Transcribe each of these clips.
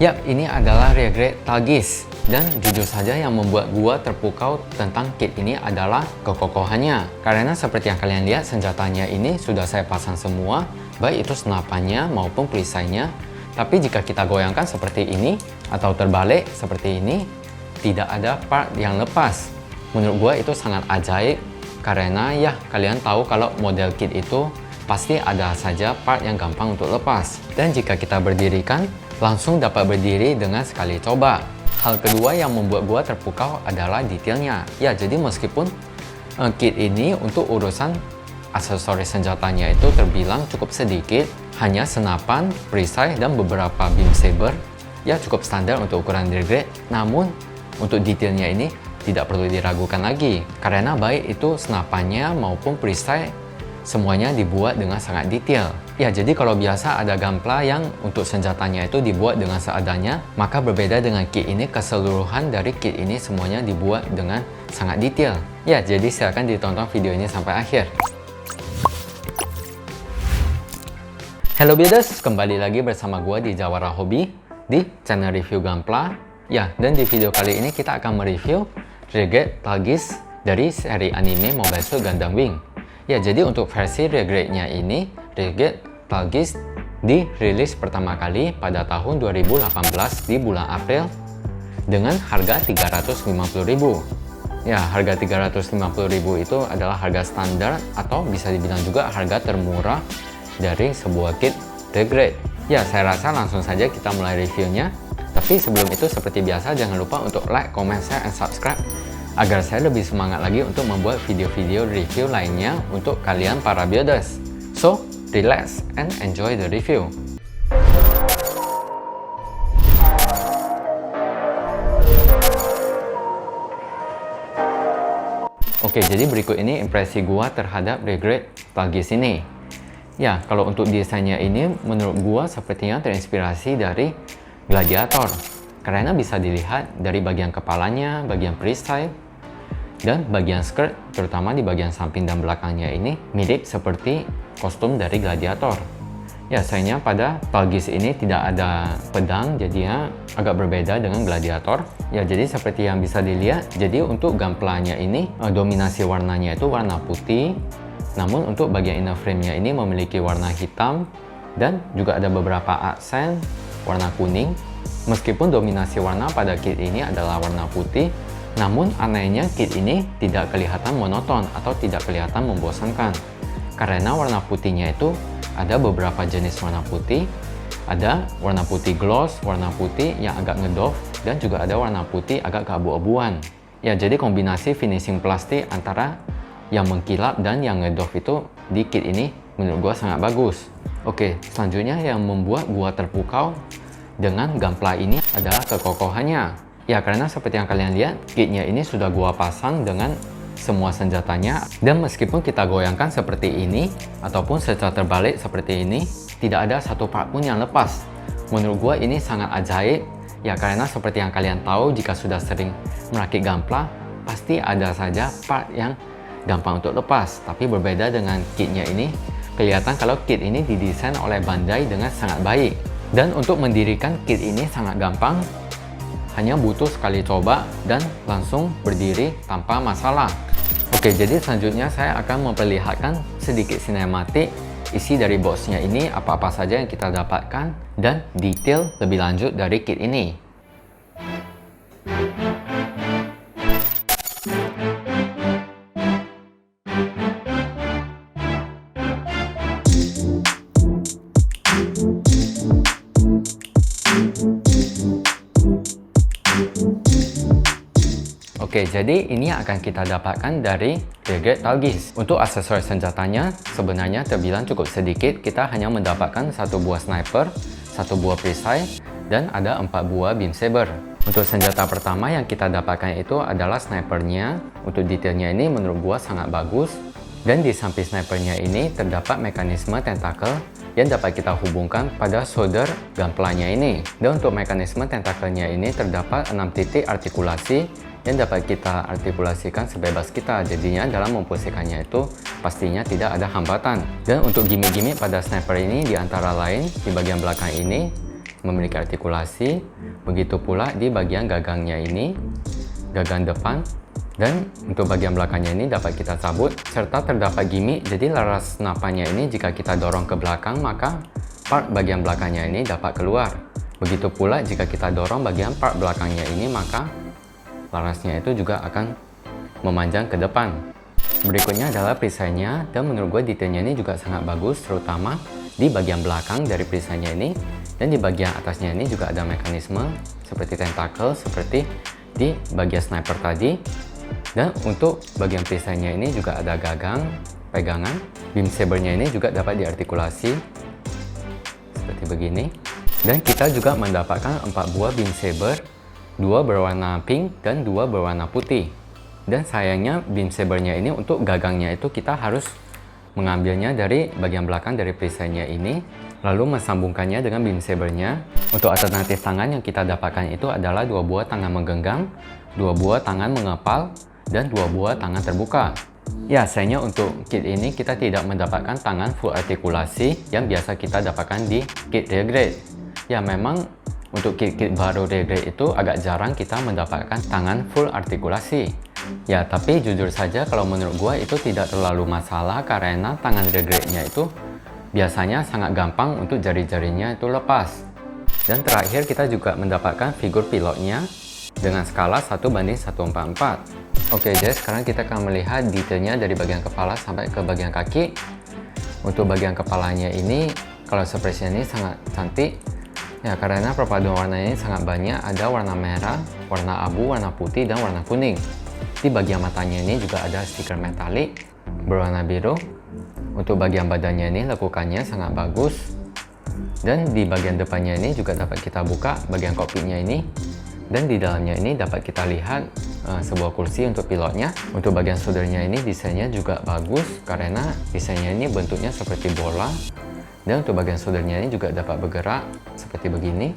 Yap, ini adalah Regret Talgis. Dan jujur saja yang membuat gua terpukau tentang kit ini adalah kekokohannya. Karena seperti yang kalian lihat, senjatanya ini sudah saya pasang semua, baik itu senapannya maupun perisainya. Tapi jika kita goyangkan seperti ini atau terbalik seperti ini, tidak ada part yang lepas. Menurut gua itu sangat ajaib, karena ya kalian tahu kalau model kit itu pasti ada saja part yang gampang untuk lepas. Dan jika kita berdirikan, langsung dapat berdiri dengan sekali coba. Hal kedua yang membuat gua terpukau adalah detailnya. Ya, jadi meskipun kit ini untuk urusan aksesoris senjatanya itu terbilang cukup sedikit, hanya senapan, perisai, dan beberapa beam saber, ya cukup standar untuk ukuran Regret. Namun untuk detailnya ini tidak perlu diragukan lagi, karena baik itu senapannya maupun perisai semuanya dibuat dengan sangat detail. Ya, jadi kalau biasa ada Gunpla yang untuk senjatanya itu dibuat dengan seadanya, maka berbeda dengan kit ini, keseluruhan dari kit ini semuanya dibuat dengan sangat detail. Ya, jadi silakan ditonton video ini sampai akhir. Hello builders, kembali lagi bersama gua di Jawara Hobi di channel review Gunpla. Ya, dan di video kali ini kita akan mereview Regret Talgis dari seri anime Mobile Suit Gundam Wing. Ya, jadi untuk versi Regret-nya ini, Regret Talgis dirilis pertama kali pada tahun 2018 di bulan April dengan harga 350.000. Ya, harga 350.000 itu adalah harga standar atau bisa dibilang juga harga termurah dari sebuah kit Regret. Ya, saya rasa langsung saja kita mulai reviewnya. Tapi sebelum itu, seperti biasa, jangan lupa untuk like, comment, share, and subscribe agar saya lebih semangat lagi untuk membuat video-video review lainnya untuk kalian para builders. So, relax and enjoy the review. Oke, jadi berikut ini impresi gua terhadap Regret Talgis ini. Ya, kalau untuk desainnya ini menurut gua sepertinya terinspirasi dari Gladiator, karena bisa dilihat dari bagian kepalanya, bagian perisai, dan bagian skirt, terutama di bagian samping dan belakangnya ini mirip seperti kostum dari Gladiator. Ya, sayangnya pada Talgis ini tidak ada pedang, jadinya agak berbeda dengan Gladiator. Ya, jadi seperti yang bisa dilihat, jadi untuk Gunpla-nya ini dominasi warnanya itu warna putih, namun untuk bagian inner frame-nya ini memiliki warna hitam dan juga ada beberapa aksen warna kuning. Meskipun dominasi warna pada kit ini adalah warna putih, namun anehnya kit ini tidak kelihatan monoton atau tidak kelihatan membosankan, karena warna putihnya itu ada beberapa jenis warna putih. Ada warna putih gloss, warna putih yang agak ngedoff, dan juga ada warna putih agak keabu-abuan. Ya, jadi kombinasi finishing plastik antara yang mengkilap dan yang ngedoff itu di kit ini menurut gua sangat bagus. Oke, selanjutnya yang membuat gua terpukau dengan Gunpla ini adalah kekokohannya. Ya, karena seperti yang kalian lihat, kitnya ini sudah gua pasang dengan semua senjatanya, dan meskipun kita goyangkan seperti ini ataupun secara terbalik seperti ini, tidak ada satu part pun yang lepas. Menurut gua ini sangat ajaib. Ya, karena seperti yang kalian tahu, jika sudah sering merakit Gunpla, pasti ada saja part yang gampang untuk lepas. Tapi berbeda dengan kitnya ini, kelihatan kalau kit ini didesain oleh Bandai dengan sangat baik. Dan untuk mendirikan kit ini sangat gampang, hanya butuh sekali coba dan langsung berdiri tanpa masalah. Oke, jadi selanjutnya saya akan memperlihatkan sedikit sinematik isi dari boxnya ini, apa-apa saja yang kita dapatkan, dan detail lebih lanjut dari kit ini. Oke, jadi ini akan kita dapatkan dari Regret Talgis. Untuk aksesoris senjatanya sebenarnya terbilang cukup sedikit. Kita hanya mendapatkan satu buah sniper, satu buah perisai, dan ada 4 buah beam saber. Untuk senjata pertama yang kita dapatkan itu adalah snipernya. Untuk detailnya ini menurut gua sangat bagus. Dan di samping snipernya ini terdapat mekanisme tentakel yang dapat kita hubungkan pada shoulder Gunpla-nya ini. Dan untuk mekanisme tentakelnya ini terdapat 6 titik artikulasi yang dapat kita artikulasikan sebebas kita. Jadinya dalam memposisikannya itu pastinya tidak ada hambatan. Dan untuk gimmick-gimmick pada sniper ini, di antara lain di bagian belakang ini memiliki artikulasi. Begitu pula di bagian gagangnya ini, gagang depan. Dan untuk bagian belakangnya ini dapat kita cabut, serta terdapat gimmick. Jadi laras senapannya ini jika kita dorong ke belakang, maka part bagian belakangnya ini dapat keluar. Begitu pula jika kita dorong bagian part belakangnya ini, maka larasnya itu juga akan memanjang ke depan. Berikutnya adalah perisainya, dan menurut gue detailnya ini juga sangat bagus, terutama di bagian belakang dari perisainya ini. Dan di bagian atasnya ini juga ada mekanisme seperti tentakel, seperti di bagian sniper tadi. Dan untuk bagian perisainya ini juga ada gagang, pegangan. Beam sabernya ini juga dapat diartikulasi seperti begini. Dan kita juga mendapatkan 4 buah beam saber, 2 berwarna pink dan 2 berwarna putih. Dan sayangnya beam sabernya ini untuk gagangnya itu kita harus mengambilnya dari bagian belakang dari perisainya ini, lalu mensambungkannya dengan beam sabernya. Untuk alternatif tangan yang kita dapatkan itu adalah 2 buah tangan menggenggam, 2 buah tangan mengepal, dan 2 buah tangan terbuka. Ya, sayangnya untuk kit ini kita tidak mendapatkan tangan full artikulasi yang biasa kita dapatkan di kit rear grade. Ya, memang untuk kit-kit baru rear grade itu agak jarang kita mendapatkan tangan full artikulasi. Ya, tapi jujur saja kalau menurut gua itu tidak terlalu masalah karena tangan rear grade-nya itu biasanya sangat gampang untuk jari-jarinya itu lepas. Dan terakhir kita juga mendapatkan figur pilotnya dengan skala 1:144. Oke, jadi sekarang kita akan melihat detailnya dari bagian kepala sampai ke bagian kaki. Untuk bagian kepalanya ini, kalau ekspresinya ini sangat cantik. Ya, karena perpaduan warnanya ini sangat banyak, ada warna merah, warna abu, warna putih, dan warna kuning. Di bagian matanya ini juga ada stiker metalik berwarna biru. Untuk bagian badannya ini lekukannya sangat bagus. Dan di bagian depannya ini juga dapat kita buka bagian kokpitnya ini. Dan di dalamnya ini dapat kita lihat sebuah kursi untuk pilotnya. Untuk bagian soldernya ini desainnya juga bagus karena desainnya ini bentuknya seperti bola. Dan untuk bagian soldernya ini juga dapat bergerak seperti begini.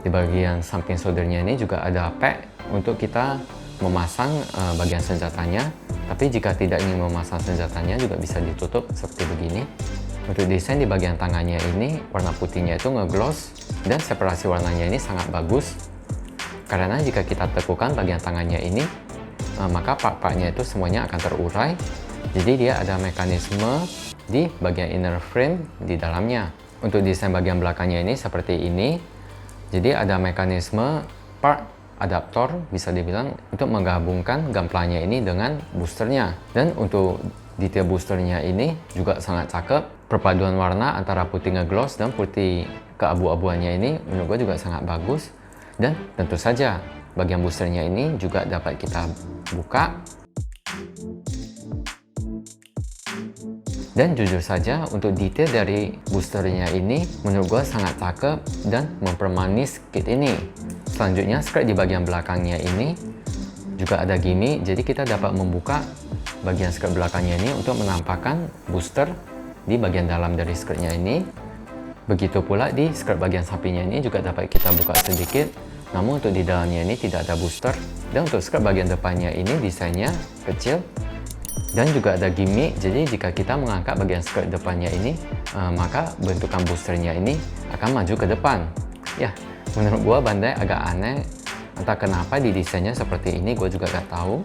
Di bagian samping soldernya ini juga ada peg untuk kita memasang bagian senjatanya. Tapi jika tidak ingin memasang senjatanya juga bisa ditutup seperti begini. Untuk desain di bagian tangannya ini, warna putihnya itu ngegloss dan separasi warnanya ini sangat bagus. Karena jika kita tekukan bagian tangannya ini, maka part-partnya itu semuanya akan terurai. Jadi dia ada mekanisme di bagian inner frame di dalamnya. Untuk desain bagian belakangnya ini seperti ini. Jadi ada mekanisme part adaptor, bisa dibilang, untuk menggabungkan gunpla-nya ini dengan boosternya. Dan untuk detail boosternya ini juga sangat cakep. Perpaduan warna antara putih ngegloss dan putih keabu-abuannya ini menurut gue juga sangat bagus. Dan tentu saja bagian boosternya ini juga dapat kita buka. Dan jujur saja untuk detail dari boosternya ini menurut gue sangat cakep dan mempermanis kit ini. Selanjutnya skirt di bagian belakangnya ini juga ada gimmick, jadi kita dapat membuka bagian skirt belakangnya ini untuk menampakkan booster di bagian dalam dari skirtnya ini. Begitu pula di skirt bagian sampingnya ini juga dapat kita buka sedikit, namun untuk di dalamnya ini tidak ada booster. Dan untuk skirt bagian depannya ini desainnya kecil dan juga ada gimmick, jadi jika kita mengangkat bagian skirt depannya ini, maka bentukan boosternya ini akan maju ke depan. Ya, menurut gua Bandai agak aneh, entah kenapa di desainnya seperti ini, gue juga gak tahu.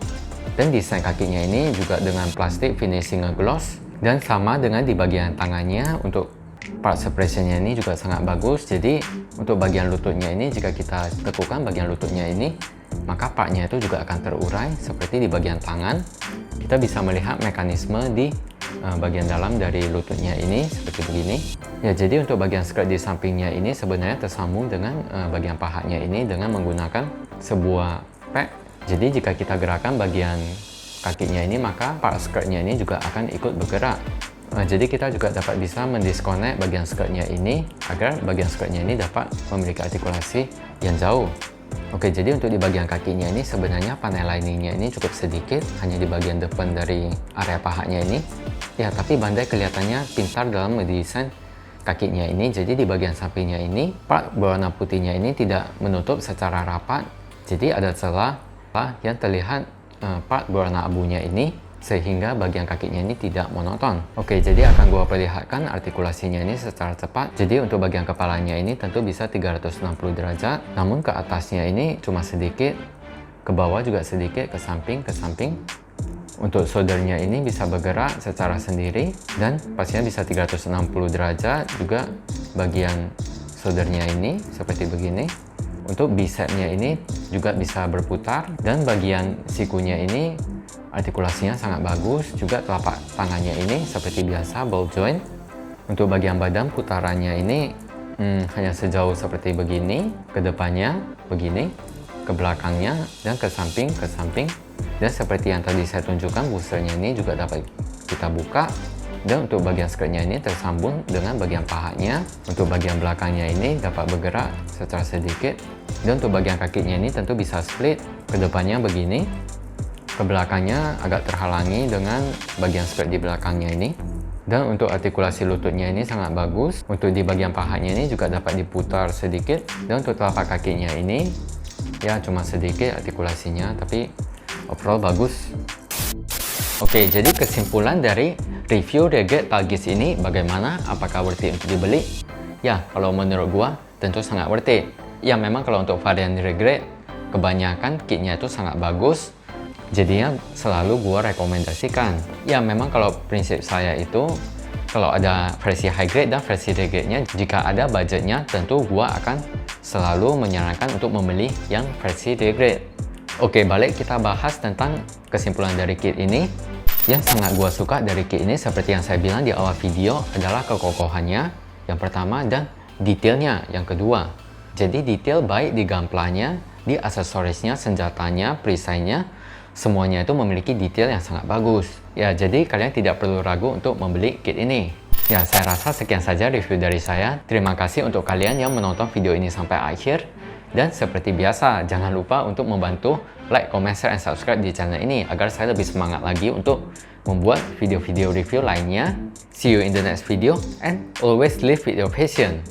Dan desain kakinya ini juga dengan plastik finishing gloss, dan sama dengan di bagian tangannya. Untuk part suppressionnya ini juga sangat bagus. Jadi untuk bagian lututnya ini, jika kita tekukan bagian lututnya ini, maka partnya itu juga akan terurai seperti di bagian tangan. Kita bisa melihat mekanisme di bagian dalam dari lututnya ini seperti begini. Ya, jadi untuk bagian skirt di sampingnya ini sebenarnya tersambung dengan bagian pahanya ini dengan menggunakan sebuah peg. Jadi jika kita gerakan bagian kakinya ini, maka part skirtnya ini juga akan ikut bergerak. Jadi kita juga dapat bisa mendisconnect bagian skirtnya ini agar bagian skirtnya ini dapat memiliki artikulasi yang jauh. Oke, jadi untuk di bagian kakinya ini sebenarnya panel liningnya ini cukup sedikit, hanya di bagian depan dari area pahanya ini. Ya, tapi Bandai kelihatannya pintar dalam mendesain kakinya ini. Jadi di bagian sampingnya ini, part berwarna putihnya ini tidak menutup secara rapat. Jadi ada celah yang terlihat part berwarna abunya ini. sehingga bagian kakinya ini tidak monoton. Oke, jadi akan gua perlihatkan artikulasinya ini secara cepat. Jadi untuk bagian kepalanya ini tentu bisa 360 derajat, namun ke atasnya ini cuma sedikit, ke bawah juga sedikit, ke samping, ke samping. Untuk shouldernya ini bisa bergerak secara sendiri dan pastinya bisa 360 derajat juga bagian shouldernya ini seperti begini. Untuk bicepnya ini juga bisa berputar dan bagian sikunya ini artikulasinya sangat bagus, juga telapak tangannya ini seperti biasa ball joint. Untuk bagian badan putarannya ini hanya sejauh seperti begini, ke depannya begini, ke belakangnya dan ke samping, dan seperti yang tadi saya tunjukkan busernya ini juga dapat kita buka. Dan untuk bagian skirtnya ini tersambung dengan bagian pahanya. Untuk bagian belakangnya ini dapat bergerak secara sedikit. Dan untuk bagian kakinya ini tentu bisa split, ke depannya begini, ke belakangnya agak terhalangi dengan bagian skirt di belakangnya ini. Dan untuk artikulasi lututnya ini sangat bagus. Untuk di bagian pahanya ini juga dapat diputar sedikit. Dan untuk telapak kakinya ini ya cuma sedikit artikulasinya, tapi overall bagus. Oke, jadi kesimpulan dari review Regrade Talgis ini bagaimana? Apakah worth it untuk dibeli? Ya, kalau menurut gua tentu sangat worth it. Ya, memang kalau untuk varian Regrade kebanyakan kitnya itu sangat bagus. Jadinya selalu gua rekomendasikan. Ya, memang kalau prinsip saya itu kalau ada versi high grade dan versi regrade-nya, jika ada budgetnya tentu gua akan selalu menyarankan untuk membeli yang versi regrade. Oke, balik kita bahas tentang kesimpulan dari kit ini. Yang sangat gua suka dari kit ini seperti yang saya bilang di awal video adalah kekokohannya yang pertama dan detailnya yang kedua. Jadi detail baik di gamplanya, di aksesorisnya, senjatanya, perisainya, semuanya itu memiliki detail yang sangat bagus. Ya, jadi kalian tidak perlu ragu untuk membeli kit ini. Ya, saya rasa sekian saja review dari saya. Terima kasih untuk kalian yang menonton video ini sampai akhir. Dan seperti biasa, jangan lupa untuk membantu like, comment, share, and subscribe di channel ini agar saya lebih semangat lagi untuk membuat video-video review lainnya. See you in the next video and always live with your passion.